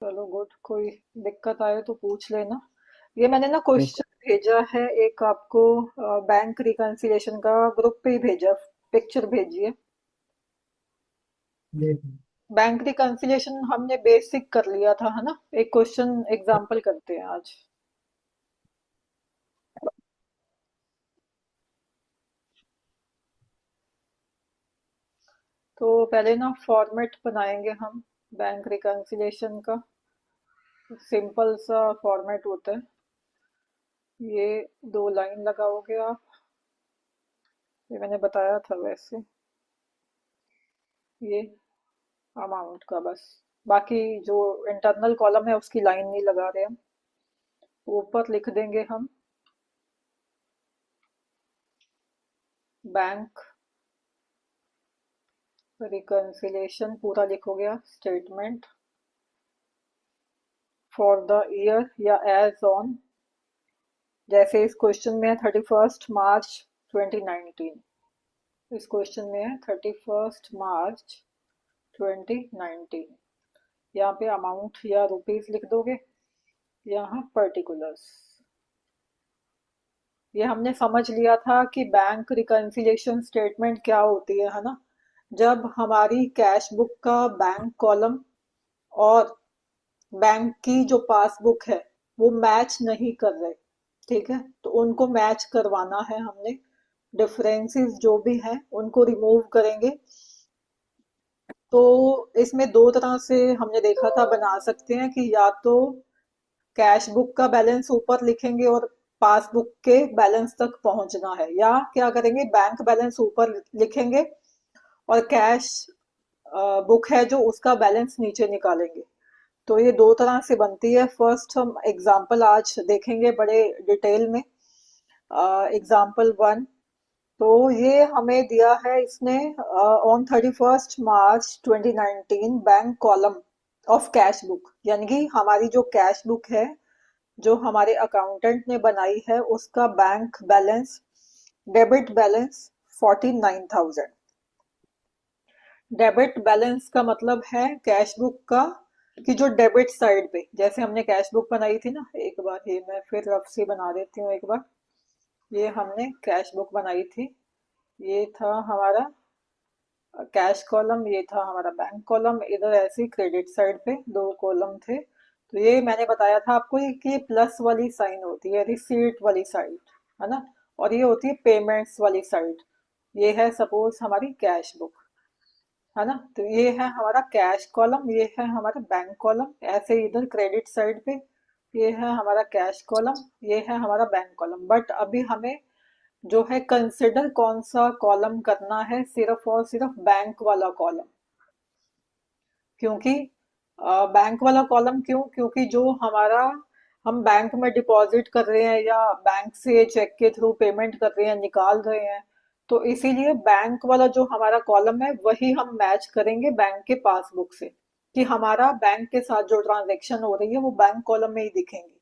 चलो गुड। कोई दिक्कत आए तो पूछ लेना। ये मैंने ना ठीक क्वेश्चन भेजा है एक आपको, बैंक रिकन्सिलिएशन का, ग्रुप पे ही भेजा, पिक्चर भेजी है। है। बैंक रिकन्सिलिएशन हमने बेसिक कर लिया था, है ना। एक क्वेश्चन एग्जाम्पल करते हैं आज। तो पहले ना फॉर्मेट बनाएंगे हम बैंक रिकन्सिलिएशन का। सिंपल सा फॉर्मेट होता है। ये दो लाइन लगाओगे आप। ये मैंने बताया था वैसे। ये अमाउंट का बस। बाकी जो इंटरनल कॉलम है उसकी लाइन नहीं लगा रहे हम। ऊपर लिख देंगे हम बैंक रिकन्सिलिएशन, पूरा लिखोगे आप, स्टेटमेंट फॉर द ईयर या एज ऑन, जैसे इस क्वेश्चन में है 31 मार्च 2019। इस क्वेश्चन में है 31 मार्च 2019। यहाँ पे अमाउंट या रुपीस लिख दोगे, यहाँ पर्टिकुलर्स। ये हमने समझ लिया था कि बैंक रिकन्सिलिएशन स्टेटमेंट क्या होती है ना। जब हमारी कैश बुक का बैंक कॉलम और बैंक की जो पासबुक है वो मैच नहीं कर रहे, ठीक है, तो उनको मैच करवाना है हमने। डिफरेंसेस जो भी हैं उनको रिमूव करेंगे। तो इसमें दो तरह से हमने देखा था बना सकते हैं, कि या तो कैश बुक का बैलेंस ऊपर लिखेंगे और पासबुक के बैलेंस तक पहुंचना है, या क्या करेंगे, बैंक बैलेंस ऊपर लिखेंगे और कैश बुक है जो उसका बैलेंस नीचे निकालेंगे। तो ये दो तरह से बनती है। फर्स्ट हम एग्जाम्पल आज देखेंगे बड़े डिटेल में। एग्जाम्पल 1। तो ये हमें दिया है इसने, on 31 March 2019 bank column of cash book, यानी कि हमारी जो कैश बुक है जो हमारे अकाउंटेंट ने बनाई है उसका bank balance, debit balance 49,000। Debit balance का मतलब है कैश बुक का, कि जो डेबिट साइड पे, जैसे हमने कैश बुक बनाई थी ना, एक बार ये मैं फिर रफ से बना देती हूँ एक बार। ये हमने कैश बुक बनाई थी। ये था हमारा कैश कॉलम, ये था हमारा बैंक कॉलम, इधर ऐसी क्रेडिट साइड पे दो कॉलम थे। तो ये मैंने बताया था आपको कि प्लस वाली साइन होती है रिसीट वाली साइड, है ना। और ये होती है पेमेंट्स वाली साइड। ये है सपोज हमारी कैश बुक, है ना। तो ये है हमारा कैश कॉलम, ये है हमारा बैंक कॉलम, ऐसे इधर क्रेडिट साइड पे ये है हमारा कैश कॉलम, ये है हमारा बैंक कॉलम। बट अभी हमें जो है कंसिडर कौन सा कॉलम करना है, सिर्फ और सिर्फ बैंक वाला कॉलम। क्योंकि बैंक वाला कॉलम क्यों, क्योंकि जो हमारा हम बैंक में डिपॉजिट कर रहे हैं या बैंक से चेक के थ्रू पेमेंट कर रहे हैं, निकाल रहे हैं, तो इसीलिए बैंक वाला जो हमारा कॉलम है वही हम मैच करेंगे बैंक के पासबुक से, कि हमारा बैंक के साथ जो ट्रांजेक्शन हो रही है वो बैंक कॉलम में ही दिखेंगी।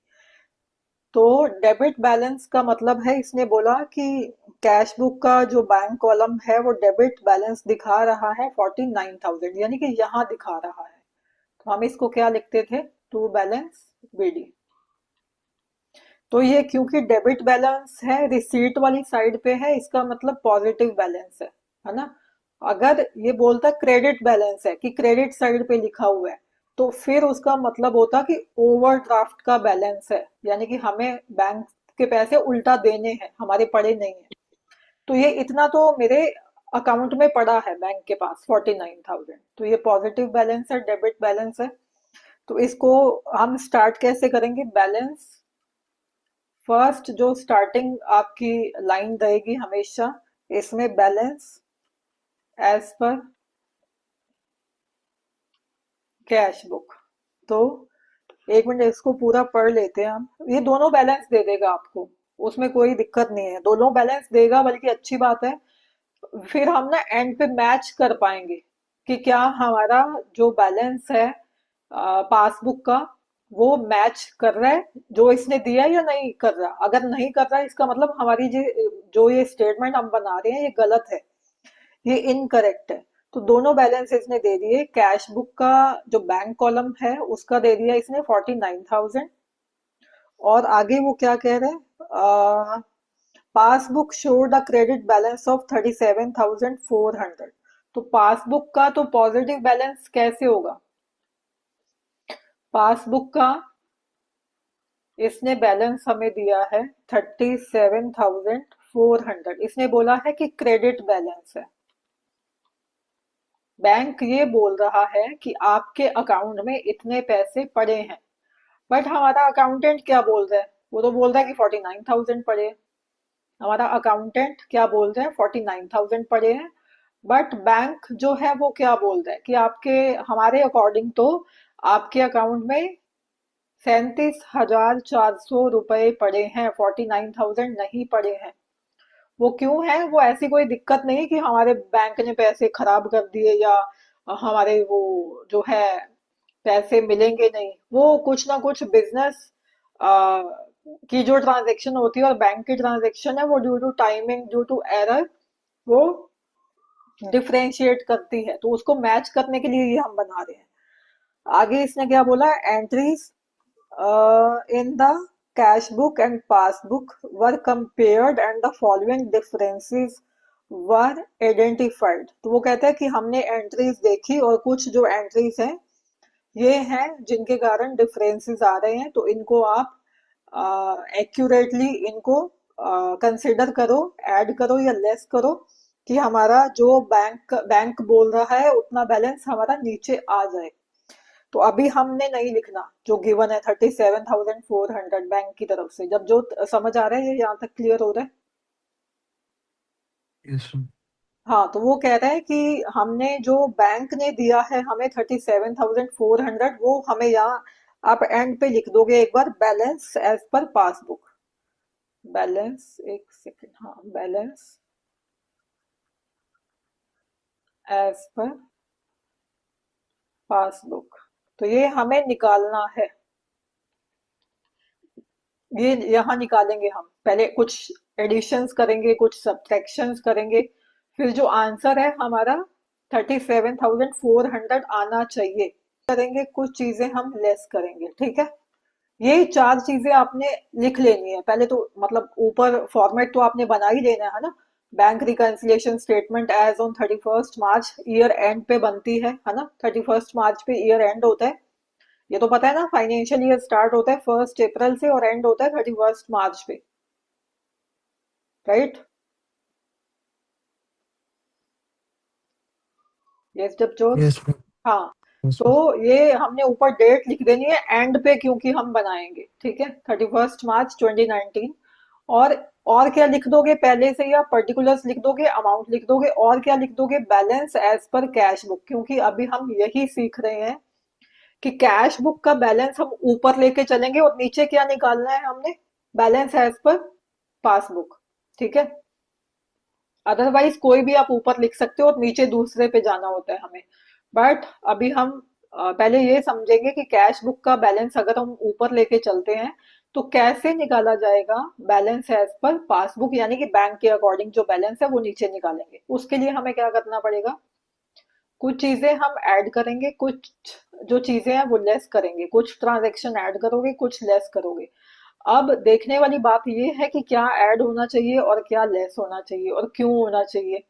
तो डेबिट बैलेंस का मतलब है, इसने बोला कि कैश बुक का जो बैंक कॉलम है वो डेबिट बैलेंस दिखा रहा है 49,000, यानी कि यहाँ दिखा रहा है। तो हम इसको क्या लिखते थे, टू बैलेंस बीडी। तो ये क्योंकि डेबिट बैलेंस है, रिसीट वाली साइड पे है, इसका मतलब पॉजिटिव बैलेंस है ना। अगर ये बोलता क्रेडिट बैलेंस है, कि क्रेडिट साइड पे लिखा हुआ है, तो फिर उसका मतलब होता कि ओवरड्राफ्ट का बैलेंस है, यानी कि हमें बैंक के पैसे उल्टा देने हैं, हमारे पड़े नहीं है। तो ये इतना तो मेरे अकाउंट में पड़ा है बैंक के पास 49,000, तो ये पॉजिटिव बैलेंस है, डेबिट बैलेंस है। तो इसको हम स्टार्ट कैसे करेंगे, बैलेंस, फर्स्ट जो स्टार्टिंग आपकी लाइन रहेगी हमेशा, इसमें balance as per cash book. तो एक मिनट इसको पूरा पढ़ लेते हैं हम। ये दोनों बैलेंस दे देगा आपको, उसमें कोई दिक्कत नहीं है, दोनों बैलेंस देगा, बल्कि अच्छी बात है। फिर हम ना एंड पे मैच कर पाएंगे कि क्या हमारा जो बैलेंस है पासबुक का वो मैच कर रहा है जो इसने दिया है या नहीं कर रहा। अगर नहीं कर रहा है इसका मतलब हमारी जो जो ये स्टेटमेंट हम बना रहे हैं ये गलत है, ये इनकरेक्ट है। तो दोनों बैलेंस इसने दे दिए। कैश बुक का जो बैंक कॉलम है उसका दे दिया इसने 49,000। और आगे वो क्या कह रहे हैं, passbook showed a credit balance of 37,400। तो पासबुक का तो पॉजिटिव बैलेंस कैसे होगा? पासबुक का इसने बैलेंस हमें दिया है 37,400। इसने बोला है कि क्रेडिट बैलेंस है। बैंक ये बोल रहा है कि आपके अकाउंट में इतने पैसे पड़े हैं, बट हमारा अकाउंटेंट क्या बोल रहा है? वो तो बोल रहा है कि 49,000 पड़े हैं। हमारा अकाउंटेंट क्या बोल रहे हैं? 49,000 पड़े हैं। बट बैंक जो है वो क्या बोल रहा है कि आपके, हमारे अकॉर्डिंग तो आपके अकाउंट में 37,400 रुपए पड़े हैं, 49,000 नहीं पड़े हैं। वो क्यों है? वो ऐसी कोई दिक्कत नहीं कि हमारे बैंक ने पैसे खराब कर दिए या हमारे वो जो है पैसे मिलेंगे नहीं। वो कुछ ना कुछ बिजनेस की जो ट्रांजेक्शन होती है और बैंक की ट्रांजेक्शन है वो due to timing, due to error, वो डिफरेंशिएट करती है। तो उसको मैच करने के लिए ये हम बना रहे हैं। आगे इसने क्या बोला? Entries in the cash book and passbook were compared and the following differences were identified। तो वो कहता है कि हमने एंट्रीज देखी और कुछ जो एंट्रीज हैं ये हैं जिनके कारण डिफरेंसेस आ रहे हैं। तो इनको आप एक्यूरेटली इनको कंसिडर करो, ऐड करो या लेस करो कि हमारा जो बैंक बैंक बोल रहा है उतना बैलेंस हमारा नीचे आ जाए। तो अभी हमने नहीं लिखना जो गिवन है 37,400 बैंक की तरफ से। जब जो समझ आ रहा है, ये यहाँ तक क्लियर हो रहा है? यस। हाँ, तो वो कह रहा है कि हमने जो बैंक ने दिया है हमें 37,400, वो हमें यहाँ आप एंड पे लिख दोगे एक बार, balance as per passbook. Balance, एक सेकेंड, हाँ, बैलेंस एज पर पासबुक। तो ये हमें निकालना है। ये यहाँ निकालेंगे हम। पहले कुछ एडिशंस करेंगे, कुछ सब्ट्रैक्शंस करेंगे, फिर जो आंसर है हमारा 37,400 आना चाहिए। करेंगे कुछ चीजें हम लेस करेंगे, ठीक है? ये चार चीजें आपने लिख लेनी है पहले तो। मतलब ऊपर फॉर्मेट तो आपने बना ही लेना है ना। Bank reconciliation statement as on 31 March, year end पे बनती है ना? 31 मार्च पे ईयर एंड होता है। ये तो पता है ना, फाइनेंशियल ईयर स्टार्ट होता है 1 अप्रैल से और एंड होता है 31 मार्च पे, राइट? ये जब जो, यस हाँ, यस। तो ये हमने ऊपर डेट लिख देनी है एंड पे, क्योंकि हम बनाएंगे, ठीक है? 31 मार्च 2019। और और क्या लिख दोगे पहले से? या पर्टिकुलर्स लिख दोगे, अमाउंट लिख दोगे, और क्या लिख दोगे? Balance as per cash book. क्योंकि अभी हम यही सीख रहे हैं कि कैश बुक का बैलेंस हम ऊपर लेके चलेंगे और नीचे क्या निकालना है हमने? बैलेंस एज पर पासबुक, ठीक है? अदरवाइज कोई भी आप ऊपर लिख सकते हो और नीचे दूसरे पे जाना होता है हमें। बट अभी हम पहले ये समझेंगे कि कैश बुक का बैलेंस अगर हम ऊपर लेके चलते हैं तो कैसे निकाला जाएगा बैलेंस एज पर पासबुक, यानी कि बैंक के अकॉर्डिंग जो बैलेंस है वो नीचे निकालेंगे। उसके लिए हमें क्या करना पड़ेगा? कुछ चीजें हम ऐड करेंगे, कुछ जो चीजें हैं वो लेस करेंगे। कुछ ट्रांजैक्शन ऐड करोगे, कुछ लेस करोगे। अब देखने वाली बात ये है कि क्या ऐड होना चाहिए और क्या लेस होना चाहिए और क्यों होना चाहिए।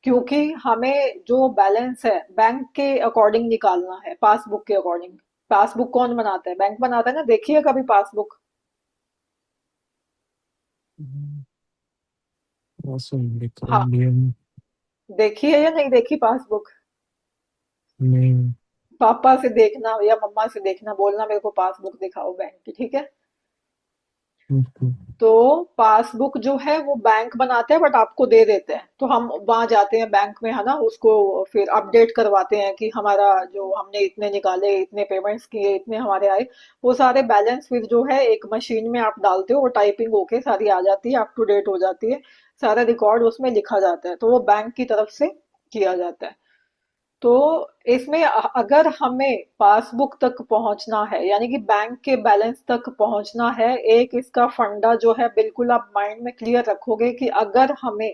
क्योंकि हमें जो बैलेंस है बैंक के अकॉर्डिंग निकालना है, पासबुक के अकॉर्डिंग। पासबुक कौन बनाता है? बैंक बनाता है ना। देखिए कभी पासबुक। ऑसम लिखा हाँ, इंडियन। देखी है या नहीं देखी पासबुक? नहीं। पापा से देखना या मम्मा से देखना, बोलना मेरे को पासबुक दिखाओ बैंक की, ठीक है? ओके। तो पासबुक जो है वो बैंक बनाते हैं बट आपको दे देते हैं। तो हम वहां जाते हैं बैंक में, है ना, उसको फिर अपडेट करवाते हैं कि हमारा जो हमने इतने निकाले, इतने पेमेंट्स किए, इतने हमारे आए। वो सारे बैलेंस फिर जो है एक मशीन में आप डालते हो, वो टाइपिंग होके सारी आ जाती है, अप टू डेट हो जाती है। सारा रिकॉर्ड उसमें लिखा जाता है, तो वो बैंक की तरफ से किया जाता है। तो इसमें अगर हमें पासबुक तक पहुंचना है, यानी कि बैंक के बैलेंस तक पहुंचना है, एक इसका फंडा जो है बिल्कुल आप माइंड में क्लियर रखोगे कि अगर हमें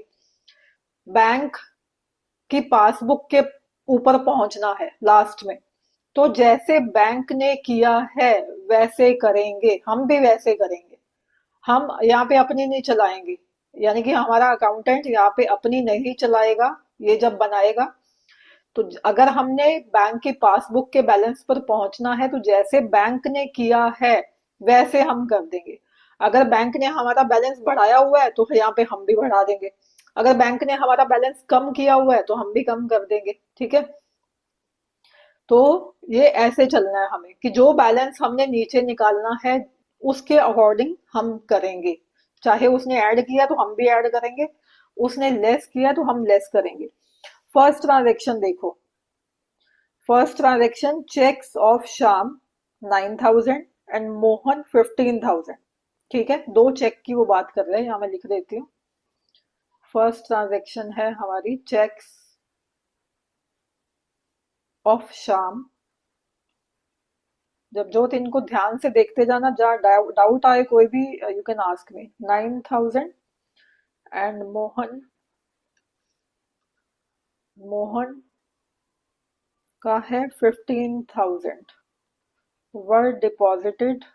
बैंक कि पासबुक के ऊपर पहुंचना है लास्ट में। तो जैसे बैंक ने किया है वैसे करेंगे, हम भी वैसे करेंगे। हम यहाँ पे अपनी नहीं चलाएंगे, यानी कि हमारा अकाउंटेंट यहाँ पे अपनी नहीं चलाएगा। ये जब बनाएगा तो अगर हमने बैंक की पासबुक के बैलेंस पर पहुंचना है तो जैसे बैंक ने किया है वैसे हम कर देंगे। अगर बैंक ने हमारा बैलेंस बढ़ाया हुआ है तो यहाँ पे हम भी बढ़ा देंगे। अगर बैंक ने हमारा बैलेंस कम किया हुआ है तो हम भी कम कर देंगे। ठीक है। तो ये ऐसे चलना है हमें कि जो बैलेंस हमने नीचे निकालना है उसके अकॉर्डिंग हम करेंगे। चाहे उसने ऐड किया तो हम भी ऐड करेंगे, उसने लेस किया तो हम लेस करेंगे। फर्स्ट ट्रांजेक्शन देखो। First transaction cheques of Shyam 9,000 and Mohan 15,000। ठीक है, दो चेक की वो बात कर रहे हैं, यहाँ मैं लिख देती हूँ। फर्स्ट ट्रांजेक्शन है हमारी चेक्स ऑफ श्याम। जब जो इनको ध्यान से देखते जाना, जहाँ डाउट आए कोई भी you can ask me. 9,000 and Mohan, Mohan का है 15,000 were deposited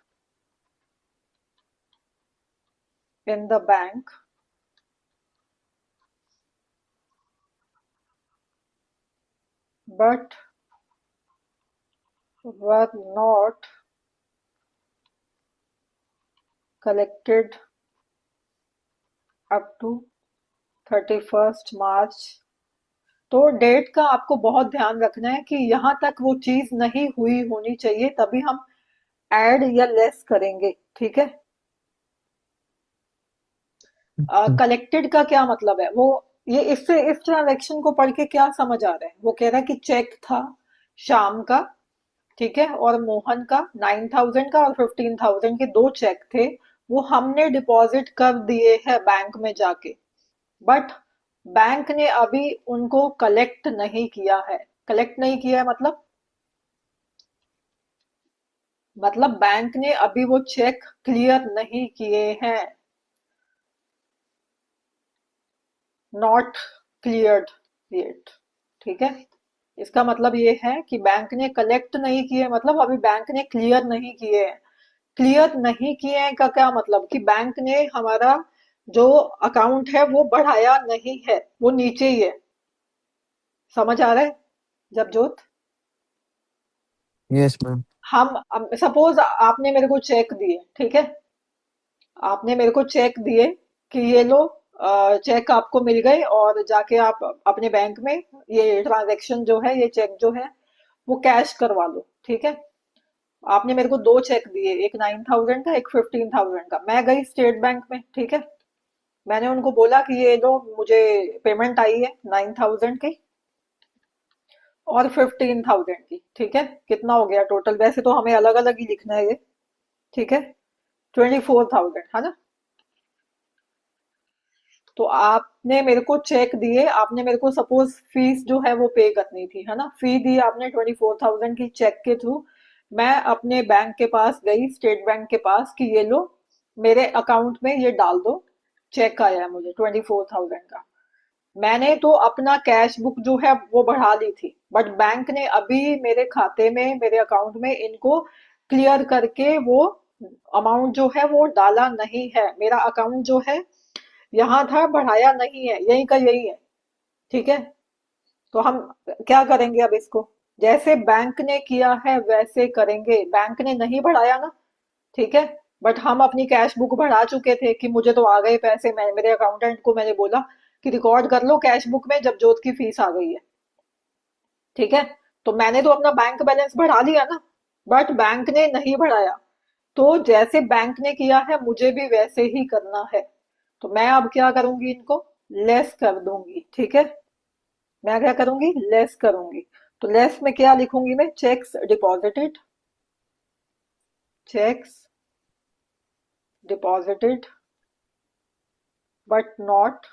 in the bank but were not collected up to 31st March। तो डेट का आपको बहुत ध्यान रखना है कि यहाँ तक वो चीज नहीं हुई होनी चाहिए, तभी हम ऐड या लेस करेंगे। ठीक है। अच्छा। कलेक्टेड का क्या मतलब है, वो ये इससे इस ट्रांजेक्शन को पढ़ के क्या समझ आ रहा है, वो कह रहा है कि चेक था शाम का, ठीक है, और मोहन का 9,000 का और 15,000 के दो चेक थे, वो हमने डिपॉजिट कर दिए हैं बैंक में जाके। बट बैंक ने अभी उनको कलेक्ट नहीं किया है। कलेक्ट नहीं किया है मतलब बैंक ने अभी वो चेक क्लियर नहीं किए हैं। Not cleared yet. ठीक है। इसका मतलब ये है कि बैंक ने कलेक्ट नहीं किए, मतलब अभी बैंक ने क्लियर नहीं किए हैं। क्लियर नहीं किए हैं का क्या मतलब कि बैंक ने हमारा जो अकाउंट है वो बढ़ाया नहीं है, वो नीचे ही है। समझ आ रहा है जबजोत? Yes ma'am. हम सपोज आपने मेरे को चेक दिए, ठीक है, आपने मेरे को चेक दिए कि ये लो, चेक आपको मिल गए और जाके आप अपने बैंक में ये ट्रांजैक्शन जो है, ये चेक जो है वो कैश करवा लो। ठीक है। आपने मेरे को दो चेक दिए, एक 9,000 का, एक 15,000 का। मैं गई स्टेट बैंक में, ठीक है, मैंने उनको बोला कि ये लो मुझे पेमेंट आई है 9,000 की और 15,000 की। ठीक है, कितना हो गया टोटल? वैसे तो हमें अलग अलग ही लिखना है ये। ठीक है, 24,000 है ना। तो आपने मेरे को चेक दिए, आपने मेरे को सपोज फीस जो है वो पे करनी थी, है ना, फी दी आपने 24,000 की चेक के थ्रू। मैं अपने बैंक के पास गई, स्टेट बैंक के पास, कि ये लो मेरे अकाउंट में ये डाल दो, चेक आया है मुझे 24,000 का। मैंने तो अपना कैश बुक जो है वो बढ़ा ली थी, बट बैंक ने अभी मेरे खाते में, मेरे अकाउंट में इनको क्लियर करके वो अमाउंट जो है वो डाला नहीं है। मेरा अकाउंट जो है यहाँ था, बढ़ाया नहीं है, यही का यही है। ठीक है। तो हम क्या करेंगे अब इसको? जैसे बैंक ने किया है वैसे करेंगे। बैंक ने नहीं बढ़ाया ना, ठीक है, बट हम अपनी कैश बुक बढ़ा चुके थे कि मुझे तो आ गए पैसे। मैं मेरे अकाउंटेंट को मैंने बोला कि रिकॉर्ड कर लो कैश बुक में जब जोत की फीस आ गई है। ठीक है। तो मैंने तो अपना बैंक बैलेंस बढ़ा लिया ना, बट बैंक ने नहीं बढ़ाया। तो जैसे बैंक ने किया है मुझे भी वैसे ही करना है। तो मैं अब क्या करूंगी, इनको लेस कर दूंगी। ठीक है, मैं क्या करूंगी, लेस करूंगी। तो लेस में क्या लिखूंगी मैं? Checks deposited, checks deposited but not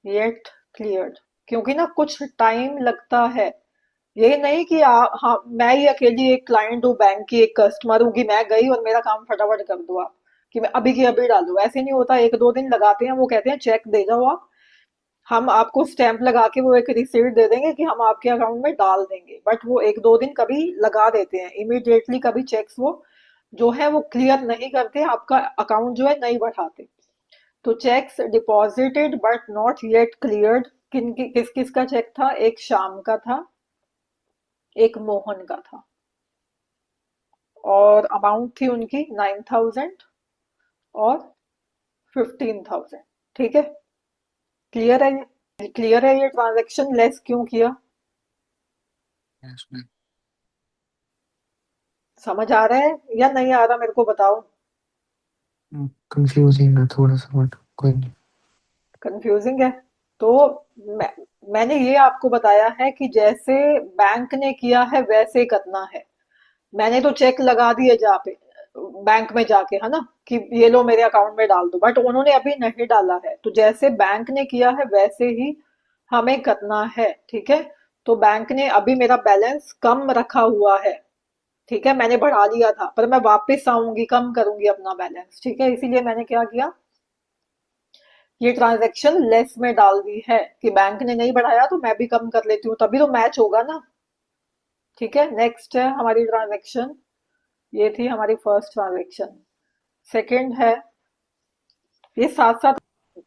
yet cleared. क्योंकि ना कुछ टाइम लगता है। ये नहीं कि हाँ मैं ही अकेली एक क्लाइंट हूँ, बैंक की एक कस्टमर हूँ, कि मैं गई और मेरा काम फटाफट कर दो आप, कि मैं अभी की अभी डाल दूँ। ऐसे नहीं होता, एक दो दिन लगाते हैं। वो कहते हैं चेक दे जाओ आप, हम आपको स्टैंप लगा के वो एक रिसीट दे देंगे कि हम आपके अकाउंट में डाल देंगे, बट वो एक दो दिन कभी लगा देते हैं, इमीडिएटली कभी चेक्स वो जो है वो क्लियर नहीं करते, आपका अकाउंट जो है नहीं बढ़ाते। तो checks deposited but not yet cleared, किस किस का चेक था? एक श्याम का था, एक मोहन का था, और अमाउंट थी उनकी 9,000 और 15,000। ठीक है, क्लियर है ये? क्लियर है ये ट्रांजेक्शन लेस क्यों किया? Yes ma'am. समझ आ रहा है या नहीं आ रहा, मेरे को बताओ। कंफ्यूजिंग है थोड़ा सा बट कोई नहीं। कंफ्यूजिंग है? तो मैं, मैंने ये आपको बताया है कि जैसे बैंक ने किया है वैसे करना है। मैंने तो चेक लगा दिए जहाँ पे बैंक में जाके, है ना, कि ये लो मेरे अकाउंट में डाल दो, बट उन्होंने अभी नहीं डाला है। तो जैसे बैंक ने किया है वैसे ही हमें करना है, ठीक है। तो बैंक ने अभी मेरा बैलेंस कम रखा हुआ है, ठीक है, मैंने बढ़ा लिया था, पर मैं वापस आऊंगी कम करूंगी अपना बैलेंस, ठीक है। इसीलिए मैंने क्या किया, ये ट्रांजैक्शन लेस में डाल दी है कि बैंक ने नहीं बढ़ाया तो मैं भी कम कर लेती हूँ, तभी तो मैच होगा ना। ठीक है, नेक्स्ट है हमारी ट्रांजैक्शन। ये थी हमारी फर्स्ट ट्रांजैक्शन। सेकंड है, ये साथ साथ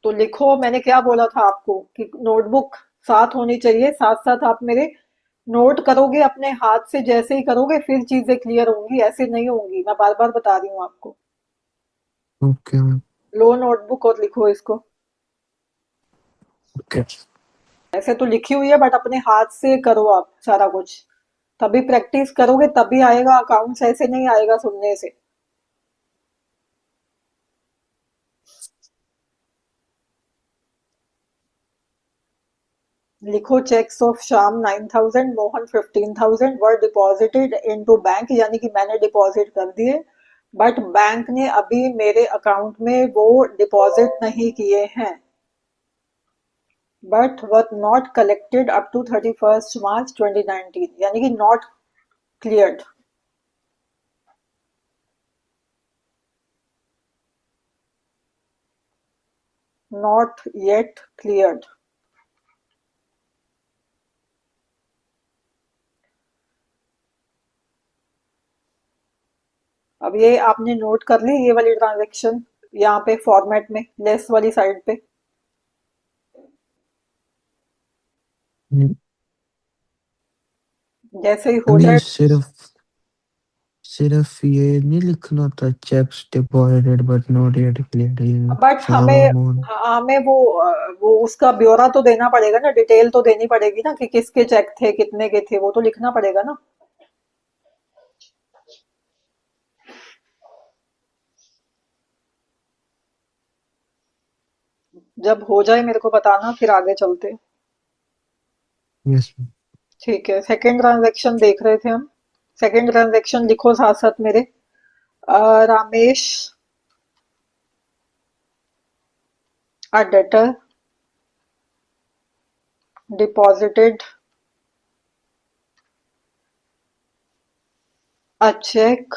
तो लिखो, मैंने क्या बोला था आपको कि नोटबुक साथ होनी चाहिए, साथ साथ आप मेरे नोट करोगे अपने हाथ से, जैसे ही करोगे फिर चीजें क्लियर होंगी, ऐसे नहीं होंगी, मैं बार बार बता रही हूँ आपको। Okay ma'am. लो नोटबुक और लिखो इसको। ओके। ऐसे तो लिखी हुई है बट अपने हाथ से करो आप सारा कुछ, तभी प्रैक्टिस करोगे तभी आएगा अकाउंट्स, ऐसे नहीं आएगा सुनने से। लिखो, चेक्स ऑफ शाम 9,000, Mohan 15,000 were deposited into bank, यानी कि मैंने डिपॉजिट कर दिए, बट बैंक ने अभी मेरे अकाउंट में वो डिपॉजिट नहीं किए हैं। But were not collected up to 31 March 2019, यानी कि not cleared. Not yet cleared. अब ये आपने नोट कर ली ये वाली ट्रांजेक्शन, यहाँ पे फॉर्मेट में लेस वाली साइड पे। जैसे ही हो मैम ये जाए, सिर्फ सिर्फ ये नहीं लिखना था, checks deposited but not yet cleared, ये बट श्याम और हमें, मोहन। हमें वो उसका ब्यौरा तो देना पड़ेगा ना, डिटेल तो देनी पड़ेगी ना कि किसके चेक थे, कितने के थे, वो तो लिखना पड़ेगा ना। जब हो जाए मेरे को बताना, फिर आगे चलते। Yes ma'am. ठीक है, सेकंड ट्रांजैक्शन देख रहे थे हम। सेकंड ट्रांजैक्शन लिखो साथ साथ मेरे। Ramesh a debtor deposited a cheque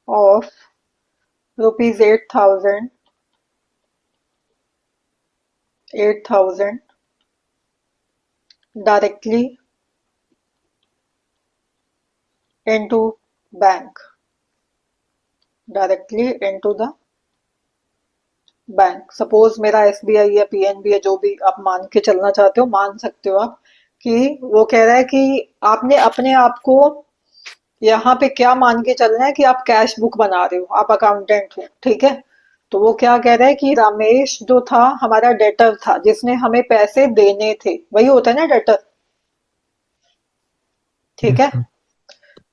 of rupees 8,000, 8,000 directly into bank, directly into the bank. Suppose मेरा एसबीआई है, पीएनबी है, जो भी आप मान के चलना चाहते हो मान सकते हो आप, कि वो कह रहा है कि आपने अपने आप को यहाँ पे क्या मान के चलना है कि आप कैश बुक बना रहे हो, आप अकाउंटेंट हो, ठीक है। तो वो क्या कह रहा है कि रमेश जो था हमारा डेटर था, जिसने हमें पैसे देने थे, वही होता है ना डेटर, ठीक यस है। मैम।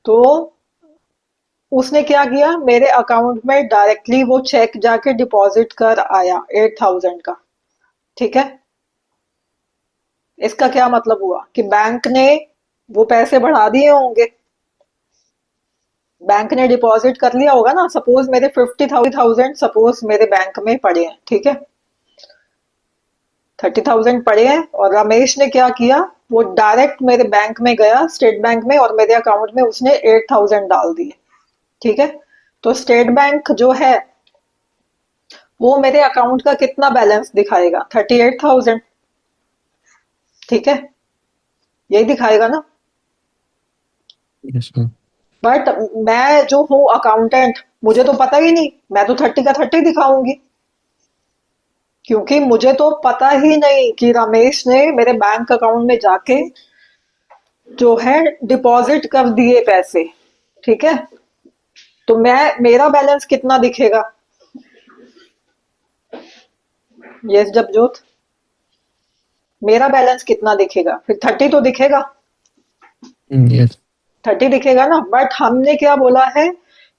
तो उसने क्या किया, मेरे अकाउंट में डायरेक्टली वो चेक जाके डिपॉजिट कर आया 8,000 का, ठीक है। इसका क्या मतलब हुआ कि बैंक ने वो पैसे बढ़ा दिए होंगे, बैंक ने डिपॉजिट कर लिया होगा ना। सपोज मेरे 50,000 सपोज मेरे बैंक में पड़े हैं, ठीक है, 30,000 पड़े हैं, और रमेश ने क्या किया, वो डायरेक्ट मेरे बैंक में गया, स्टेट बैंक में, और मेरे अकाउंट में उसने 8,000 डाल दिए, ठीक है। तो स्टेट बैंक जो है वो मेरे अकाउंट का कितना बैलेंस दिखाएगा? 38,000। ठीक है, यही दिखाएगा ना। Yes ma'am. बट मैं जो हूँ अकाउंटेंट, मुझे तो पता ही नहीं, मैं तो 30 का 30 दिखाऊंगी, क्योंकि मुझे तो पता ही नहीं कि रमेश ने मेरे बैंक अकाउंट में जाके जो है डिपॉजिट कर दिए पैसे। ठीक है, तो मेरा बैलेंस कितना दिखेगा? यस जबजोत, मेरा बैलेंस कितना दिखेगा? फिर 30 तो दिखेगा, यस। 30 दिखेगा ना। बट हमने क्या बोला है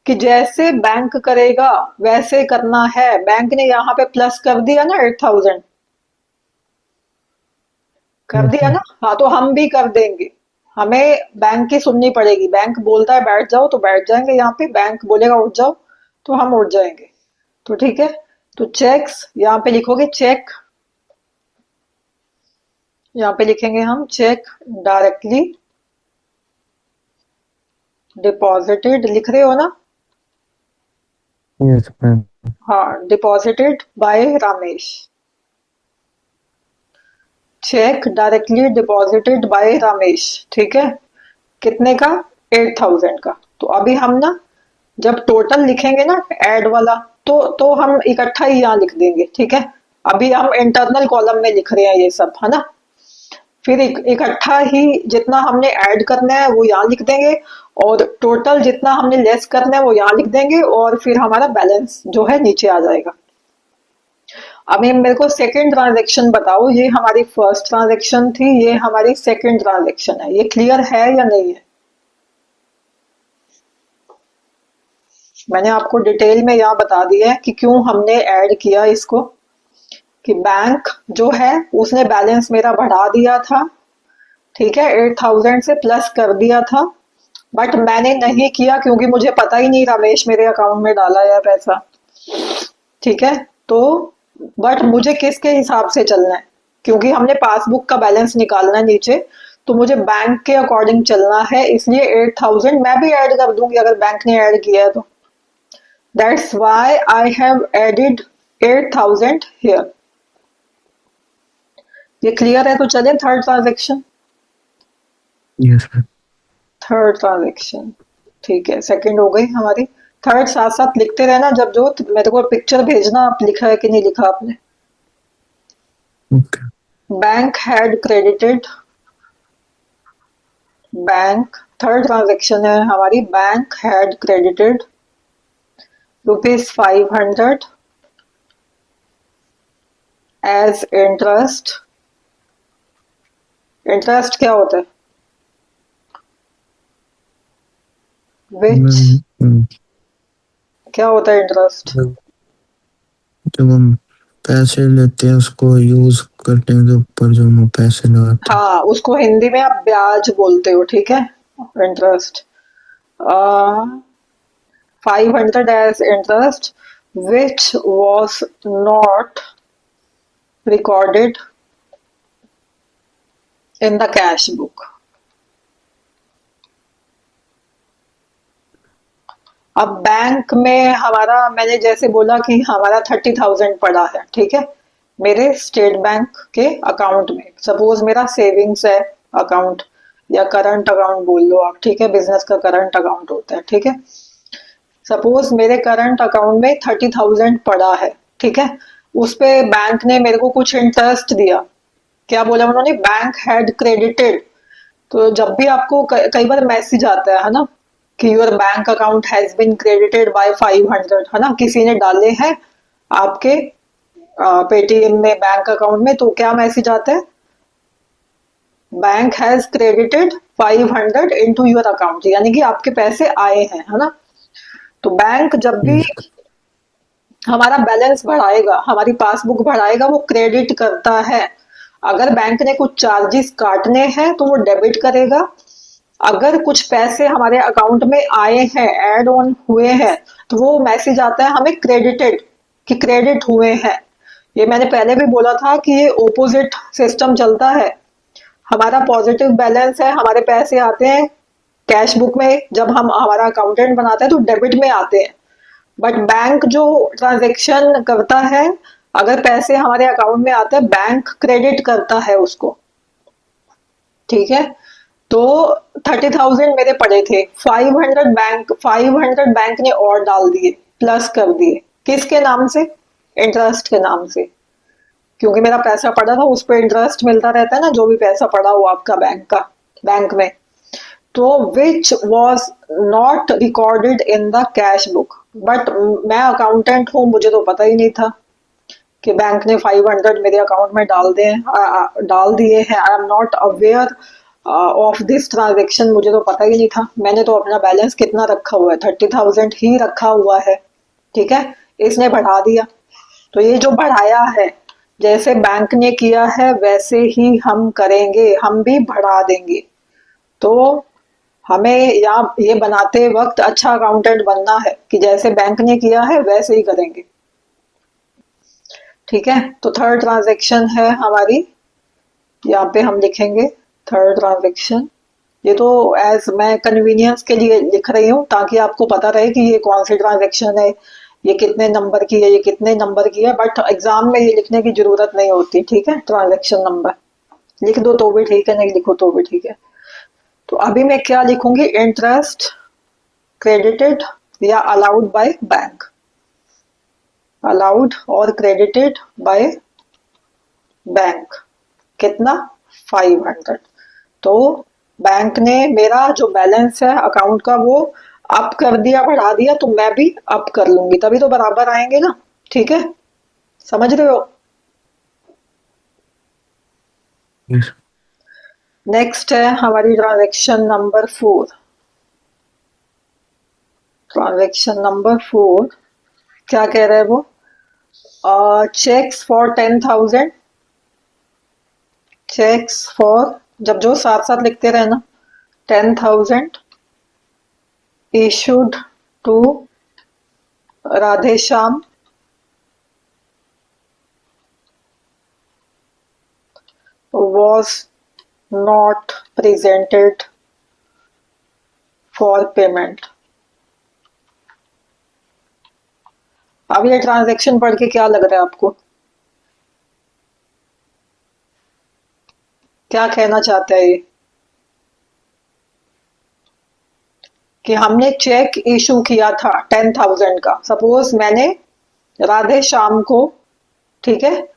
कि जैसे बैंक करेगा वैसे करना है। बैंक ने यहाँ पे प्लस कर दिया ना 8,000, कर यस दिया मैम। ना। हाँ, तो हम भी कर देंगे। हमें बैंक की सुननी पड़ेगी। बैंक बोलता है बैठ जाओ तो बैठ जाएंगे, यहाँ पे बैंक बोलेगा उठ जाओ तो हम उठ जाएंगे। तो ठीक है, तो चेक्स यहाँ पे लिखोगे, चेक, यहाँ पे लिखेंगे हम चेक डायरेक्टली डिपॉजिटेड, लिख रहे हो ना? Yes ma'am. हाँ, deposited by Ramesh, cheque directly deposited by Ramesh. ठीक है, कितने का? 8,000 का। तो अभी हम ना जब टोटल लिखेंगे ना ऐड वाला, तो हम इकट्ठा ही यहाँ लिख देंगे। ठीक है, अभी हम इंटरनल कॉलम में लिख रहे हैं ये सब, है ना। फिर इकट्ठा ही जितना हमने ऐड करना है वो यहाँ लिख देंगे, और टोटल जितना हमने लेस करना है वो यहाँ लिख देंगे, और फिर हमारा बैलेंस जो है नीचे आ जाएगा। अभी मेरे को सेकंड ट्रांजैक्शन बताओ। ये हमारी फर्स्ट ट्रांजैक्शन थी, ये हमारी सेकंड ट्रांजैक्शन है। ये क्लियर है या नहीं है? मैंने आपको डिटेल में यहाँ बता दिया है कि क्यों हमने ऐड किया इसको। कि बैंक जो है उसने बैलेंस मेरा बढ़ा दिया था, ठीक है, 8,000 से प्लस कर दिया था। बट मैंने नहीं किया क्योंकि मुझे पता ही नहीं रमेश मेरे अकाउंट में डाला या पैसा। ठीक है, तो बट मुझे किसके हिसाब से चलना है? क्योंकि हमने पासबुक का बैलेंस निकालना है नीचे, तो मुझे बैंक के अकॉर्डिंग चलना है, इसलिए 8,000 मैं भी ऐड कर दूंगी अगर बैंक ने ऐड किया है तो। That's why I have added 8,000 here. ये क्लियर है? तो चले third transaction. Yes ma'am. Third transaction, ठीक है, सेकंड हो गई हमारी। थर्ड साथ साथ लिखते रहना। जब जो मेरे को पिक्चर भेजना आप लिखा है कि नहीं लिखा आपने। Okay. Bank had credited, bank, third transaction है हमारी, bank had credited ₹500 as interest. Interest क्या होता है? विच, मैम, क्या होता है इंटरेस्ट? जब हम पैसे लेते हैं उसको यूज करने के ऊपर जो हम पैसे लगाते हैं। हाँ, उसको हिंदी में आप ब्याज बोलते हो। ठीक है, interest. 500 as interest which was not recorded in the cash book। अब बैंक में हमारा, मैंने जैसे बोला कि हमारा 30,000 पड़ा है, ठीक है, मेरे स्टेट बैंक के अकाउंट में। सपोज मेरा सेविंग्स है अकाउंट, या करंट अकाउंट बोल लो आप, ठीक है, बिजनेस का करंट अकाउंट होता है। ठीक है, सपोज मेरे करंट अकाउंट में 30,000 पड़ा है, ठीक है, उस पे बैंक ने मेरे को कुछ इंटरेस्ट दिया। क्या बोला उन्होंने? Bank had credited. तो जब भी आपको कई बार मैसेज आता है ना, कि your bank account has been credited by 500, है ना, किसी ने डाले हैं आपके पेटीएम में बैंक अकाउंट में, तो क्या मैसेज आता है? Bank has credited 500 into your account, यानी कि आपके पैसे आए हैं, है ना। तो बैंक जब भी यस। हमारा बैलेंस बढ़ाएगा, हमारी पासबुक बढ़ाएगा, वो क्रेडिट करता है। अगर बैंक ने कुछ चार्जेस काटने हैं तो वो डेबिट करेगा। अगर कुछ पैसे हमारे अकाउंट में आए हैं, ऐड ऑन हुए हैं, तो वो मैसेज आता है हमें क्रेडिटेड, कि क्रेडिट हुए हैं। ये मैंने पहले भी बोला था कि ये ओपोजिट सिस्टम चलता है। हमारा पॉजिटिव बैलेंस है, हमारे पैसे आते हैं कैश बुक में, जब हम हमारा अकाउंटेंट बनाते हैं तो डेबिट में आते हैं। बट बैंक जो ट्रांजैक्शन करता है, अगर पैसे हमारे अकाउंट में आते हैं बैंक क्रेडिट करता है उसको, ठीक है। तो 30,000 मेरे पड़े थे, 500 ने और डाल दिए, प्लस कर दिए। किसके नाम से? इंटरेस्ट के नाम से। क्योंकि मेरा पैसा पड़ा था, उस पर इंटरेस्ट मिलता रहता है ना, जो भी पैसा पड़ा हो आपका बैंक में। तो which was not recorded in the cash book. But मैं अकाउंटेंट हूँ, मुझे तो पता ही नहीं था कि बैंक ने 500 मेरे अकाउंट में डाल दिए हैं। I am not aware of this transaction, मुझे तो पता ही नहीं था। मैंने तो अपना बैलेंस कितना रखा हुआ है, 30,000 ही रखा हुआ है, ठीक है। इसने बढ़ा दिया, तो ये जो बढ़ाया है, जैसे बैंक ने किया है वैसे ही हम करेंगे, हम भी बढ़ा देंगे। तो हमें यहाँ ये बनाते वक्त अच्छा अकाउंटेंट बनना है कि जैसे बैंक ने किया है वैसे ही करेंगे, ठीक है। तो थर्ड ट्रांजैक्शन है हमारी, यहाँ पे हम लिखेंगे थर्ड ट्रांजैक्शन। ये तो एज मैं कन्वीनियंस के लिए लिख रही हूँ, ताकि आपको पता रहे कि ये कौन सी ट्रांजैक्शन है, ये कितने नंबर की है, ये कितने नंबर की है। बट एग्जाम में ये लिखने की जरूरत नहीं होती, ठीक है। ट्रांजैक्शन नंबर लिख दो तो भी ठीक है, नहीं लिखो तो भी ठीक है। तो अभी मैं क्या लिखूंगी? इंटरेस्ट क्रेडिटेड या अलाउड बाय बैंक, अलाउड और क्रेडिटेड बाय बैंक। कितना? 500। तो बैंक ने मेरा जो बैलेंस है अकाउंट का वो अप कर दिया, बढ़ा दिया, तो मैं भी अप कर लूंगी, तभी तो बराबर आएंगे ना, ठीक है। समझ रहे हो? Yes. नेक्स्ट है हमारी ट्रांजैक्शन नंबर 4। ट्रांजैक्शन नंबर 4 क्या कह रहा है वो? चेक्स फॉर 10,000, चेक्स फॉर, जब जो साथ साथ लिखते रहे ना, 10,000 issued to Radheshyam was not presented for payment। अब ये ट्रांजैक्शन पढ़ के क्या लग रहा है आपको? क्या कहना चाहता है ये? कि हमने चेक इशू किया था 10,000 का, सपोज मैंने राधे श्याम को, ठीक है,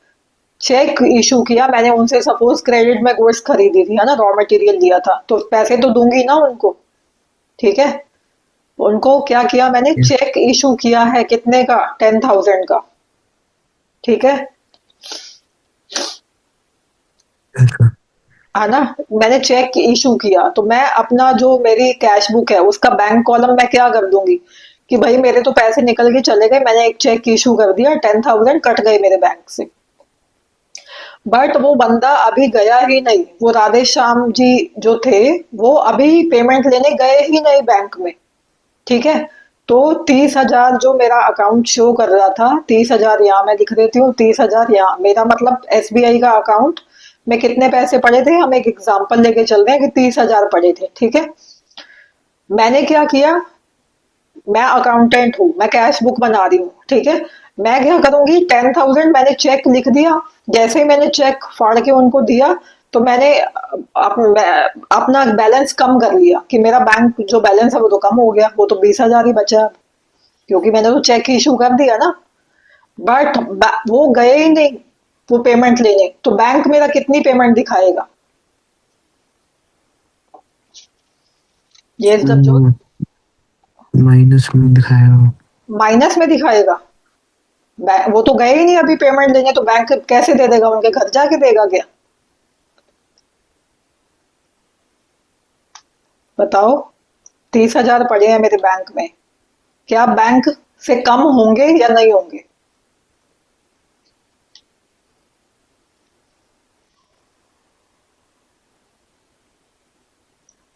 चेक इशू किया मैंने उनसे, सपोज क्रेडिट में गुड्स खरीदी थी, है ना, रॉ मटेरियल लिया था, तो पैसे तो दूंगी ना उनको, ठीक है। उनको क्या किया मैंने? Yes. चेक इशू किया है, कितने का? 10,000 का, ठीक है। Yes, sir. है ना, मैंने चेक इशू किया, तो मैं अपना जो मेरी कैश बुक है उसका बैंक कॉलम मैं क्या कर दूंगी कि भाई मेरे तो पैसे निकल के चले गए, मैंने एक चेक इशू कर दिया, 10,000 कट गए मेरे बैंक से। बट वो बंदा अभी गया ही नहीं, वो राधे श्याम जी जो थे वो अभी पेमेंट लेने गए ही नहीं बैंक में, ठीक है। तो 30,000 जो मेरा अकाउंट शो कर रहा था, 30,000 यहाँ मैं लिख देती हूँ, 30,000 यहाँ मेरा मतलब एसबीआई का अकाउंट में कितने पैसे पड़े थे, हम एक एग्जांपल लेके चल रहे हैं कि 30,000 पड़े थे, ठीक है। मैंने क्या किया? मैं अकाउंटेंट हूँ, मैं कैश बुक बना रही हूँ, ठीक है। मैं क्या करूंगी? 10,000 मैंने चेक लिख दिया, जैसे ही मैंने चेक फाड़ के उनको दिया, तो मैंने अपना बैलेंस कम कर लिया कि मेरा बैंक जो बैलेंस है वो तो कम हो गया, वो तो 20,000 ही बचा, क्योंकि मैंने तो चेक इशू कर दिया ना। बट वो गए ही नहीं वो पेमेंट लेने, तो बैंक मेरा कितनी पेमेंट दिखाएगा? ये सब जो माइनस में दिखाएगा। माइनस में दिखाएगा। वो तो गए ही नहीं अभी पेमेंट लेने, तो बैंक कैसे दे देगा? उनके घर जाके देगा क्या? बताओ, 30,000 पड़े हैं मेरे बैंक में, क्या बैंक से कम होंगे या नहीं होंगे?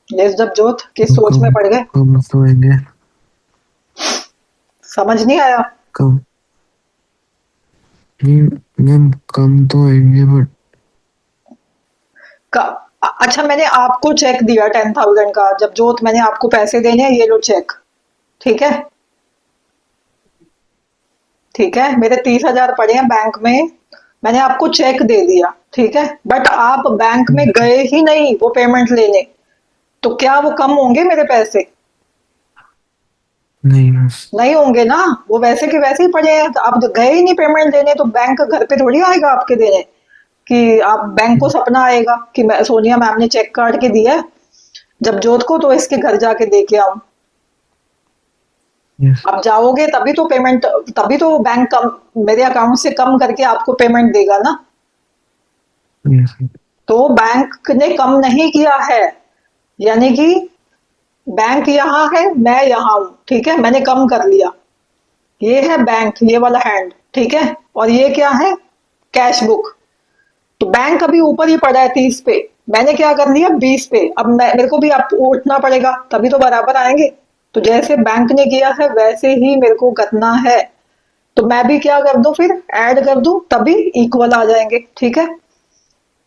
ये जब जोत किस सोच में कम पड़ गए? कम तो होंगे। समझ नहीं आया? कम नहीं मैम, कम तो होंगे बट अच्छा, मैंने आपको चेक दिया 10,000 का, जब जोत मैंने आपको पैसे देने हैं, ये लो चेक, ठीक है। ठीक है, मेरे 30,000 पड़े हैं बैंक में, मैंने आपको चेक दे दिया, ठीक है, बट आप बैंक में गए ही नहीं वो पेमेंट लेने, तो क्या वो कम होंगे मेरे पैसे? नहीं मैम। नहीं होंगे ना, वो वैसे के वैसे ही पड़े हैं, तो आप गए ही नहीं पेमेंट देने, तो बैंक घर पे थोड़ी आएगा आपके देने, कि आप बैंक को सपना आएगा कि मैं सोनिया मैम ने चेक काट के दिया है, जब जोत को तो इसके घर जाके दे के आऊं। यस। आप जाओगे तभी तो पेमेंट, तभी तो बैंक कम, मेरे अकाउंट से कम करके आपको पेमेंट देगा ना। यस। तो बैंक ने कम नहीं किया है, यानी कि बैंक यहाँ है, मैं यहाँ हूँ, ठीक है, मैंने कम कर लिया। ये है बैंक, ये वाला हैंड, ठीक है, और ये क्या है? Cash book. तो बैंक अभी ऊपर ही पड़ा है 30 पे, मैंने क्या कर लिया 20 पे, अब मेरे को भी आप उठना पड़ेगा तभी तो बराबर आएंगे। तो जैसे बैंक ने किया है वैसे ही मेरे को करना है, तो मैं भी क्या कर दूं, फिर ऐड कर दूं, तभी इक्वल आ जाएंगे, ठीक है।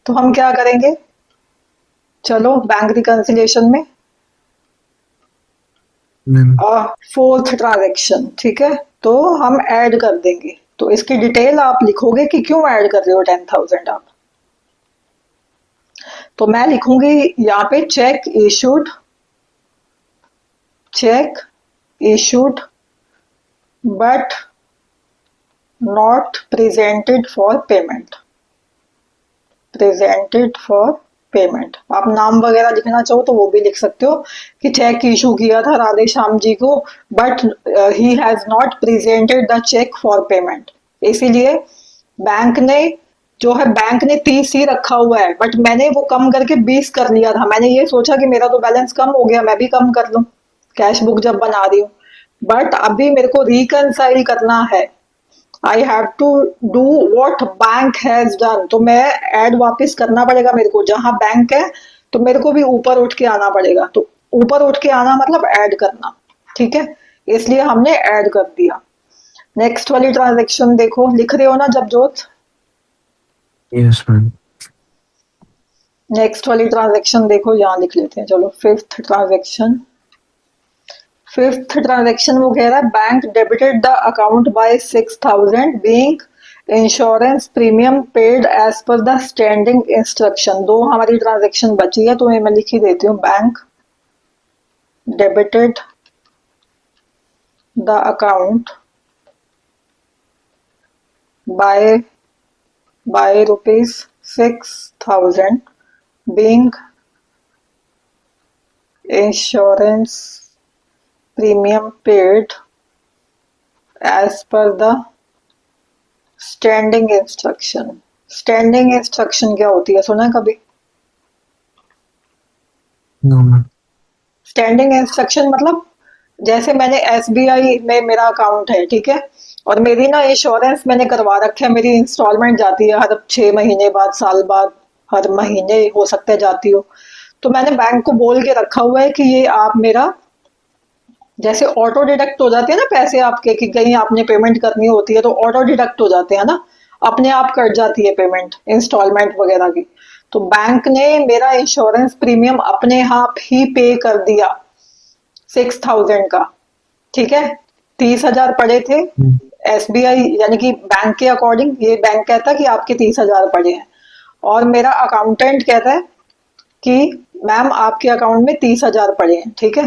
तो हम क्या करेंगे, चलो बैंक रिकंसिलिएशन में मैम। और फोर्थ ट्रांजैक्शन, ठीक है, तो हम ऐड कर देंगे, तो इसकी डिटेल आप लिखोगे कि क्यों ऐड कर रहे हो 10,000 आप। तो मैं लिखूंगी यहाँ पे check issued but not presented for payment. आप नाम वगैरह लिखना चाहो तो वो भी लिख सकते हो कि चेक इशू किया था राधे श्याम जी को, but he has not presented the cheque for payment. इसीलिए बैंक ने, जो है बैंक ने 30 ही रखा हुआ है, बट मैंने वो कम करके 20 कर लिया था। मैंने ये सोचा कि मेरा तो बैलेंस कम हो गया, मैं भी कम कर लूं कैश बुक जब बना रही हूँ, बट अभी मेरे को रिकंसाइल करना है। I have to do what bank has done, तो मैं ऐड वापस करना पड़ेगा मेरे को, जहां बैंक है तो मेरे को भी ऊपर उठ के आना पड़ेगा, तो ऊपर उठ के आना मतलब ऐड करना, ठीक है, इसलिए हमने ऐड कर दिया। नेक्स्ट वाली ट्रांजेक्शन देखो, लिख रहे हो ना जब जोत? Yes ma'am. नेक्स्ट वाली ट्रांजेक्शन देखो, यहाँ लिख लेते हैं, चलो फिफ्थ ट्रांजेक्शन वो कह रहा है bank debited the account by 6,000 being insurance premium paid as per the standing instruction. दो हमारी ट्रांजेक्शन बची है, तो ये मैं लिख ही देती हूँ, bank debited the account by ₹6,000 being insurance premium paid as per the standing instruction। Standing instruction क्या होती है, सुना है कभी? No ma'am. स्टैंडिंग इंस्ट्रक्शन मतलब, जैसे मैंने एसबीआई में मेरा अकाउंट है, ठीक है, और मेरी ना इंश्योरेंस मैंने करवा रखा है, मेरी इंस्टॉलमेंट जाती है हर 6 महीने बाद, साल बाद, हर महीने हो सकता है जाती हो, तो मैंने बैंक को बोल के रखा हुआ है कि ये आप मेरा, जैसे ऑटो डिडक्ट हो जाते हैं ना पैसे आपके, कि कहीं आपने पेमेंट करनी होती है तो ऑटो डिडक्ट हो जाते हैं ना, अपने आप कट जाती है पेमेंट इंस्टॉलमेंट वगैरह की। तो बैंक ने मेरा इंश्योरेंस प्रीमियम अपने आप ही पे कर दिया 6,000 का, ठीक है, 30,000 पड़े थे एसबीआई, यानी कि बैंक के अकॉर्डिंग ये बैंक कहता है कि आपके 30,000 पड़े हैं, और मेरा अकाउंटेंट कहता है कि मैम आपके अकाउंट में 30,000 पड़े हैं, ठीक है,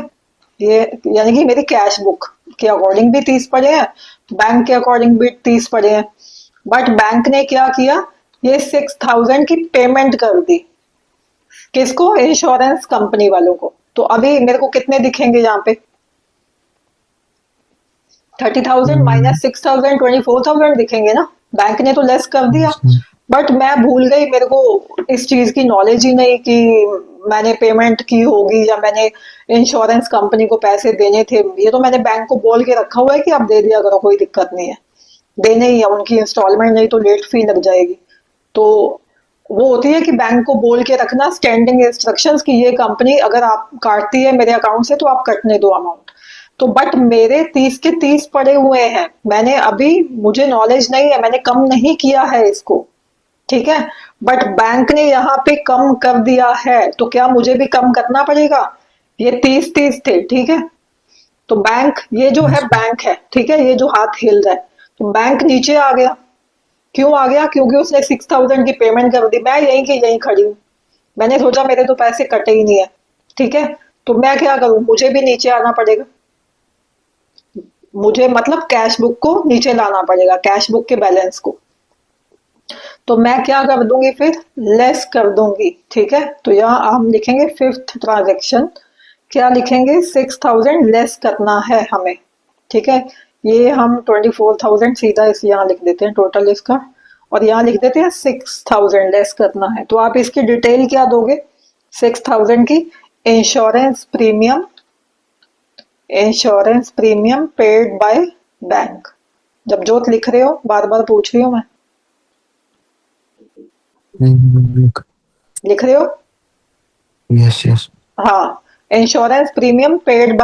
ये यानी कि मेरी कैश बुक के अकॉर्डिंग भी 30 पड़े हैं, बैंक के अकॉर्डिंग भी 30 पड़े हैं, बट बैंक ने क्या किया, ये 6,000 की पेमेंट कर दी, किसको? इंश्योरेंस कंपनी वालों को। तो अभी मेरे को कितने दिखेंगे यहाँ पे? 30,000 माइनस 6,000, 24,000 दिखेंगे ना, बैंक ने तो लेस कर दिया, बट मैं भूल गई, मेरे को इस चीज की नॉलेज ही नहीं कि मैंने पेमेंट की होगी या मैंने इंश्योरेंस कंपनी को पैसे देने थे। ये तो मैंने बैंक को बोल के रखा हुआ है कि आप दे दिया करो, कोई दिक्कत नहीं है, देने ही है, उनकी इंस्टॉलमेंट नहीं तो लेट फी लग जाएगी। तो वो होती है कि बैंक को बोल के रखना स्टैंडिंग इंस्ट्रक्शंस कि ये कंपनी अगर आप काटती है मेरे अकाउंट से तो आप कटने दो अमाउंट। तो बट मेरे 30 के 30 पड़े हुए हैं, मैंने अभी, मुझे नॉलेज नहीं है, मैंने कम नहीं किया है इसको, ठीक है, बट बैंक ने यहाँ पे कम कर दिया है, तो क्या मुझे भी कम करना पड़ेगा? ये 30-30 थे, ठीक है, तो बैंक, ये जो है बैंक है, ठीक है, ये जो हाथ हिल रहा है, तो बैंक नीचे आ गया। क्यों आ गया? क्योंकि उसने 6,000 की पेमेंट कर दी। मैं यहीं की यहीं खड़ी हूँ। मैंने सोचा मेरे तो पैसे कटे ही नहीं है। ठीक है, तो मैं क्या करूं, मुझे भी नीचे आना पड़ेगा। मुझे मतलब कैश बुक को नीचे लाना पड़ेगा, कैश बुक के बैलेंस को। तो मैं क्या कर दूंगी फिर, लेस कर दूंगी। ठीक है, तो यहाँ हम लिखेंगे फिफ्थ ट्रांजेक्शन। क्या लिखेंगे, 6,000 लेस करना है हमें। ठीक है, ये हम 24,000 सीधा इस यहाँ लिख देते हैं टोटल इसका। और यहाँ लिख देते हैं 6,000 लेस करना है। तो आप इसकी डिटेल क्या दोगे 6,000 की? Insurance premium, insurance premium paid by bank. जब जोत लिख रहे हो, बार बार पूछ रही हूँ मैं, लिख रहे हो? Yes yes. हाँ, इंश्योरेंस प्रीमियम पेड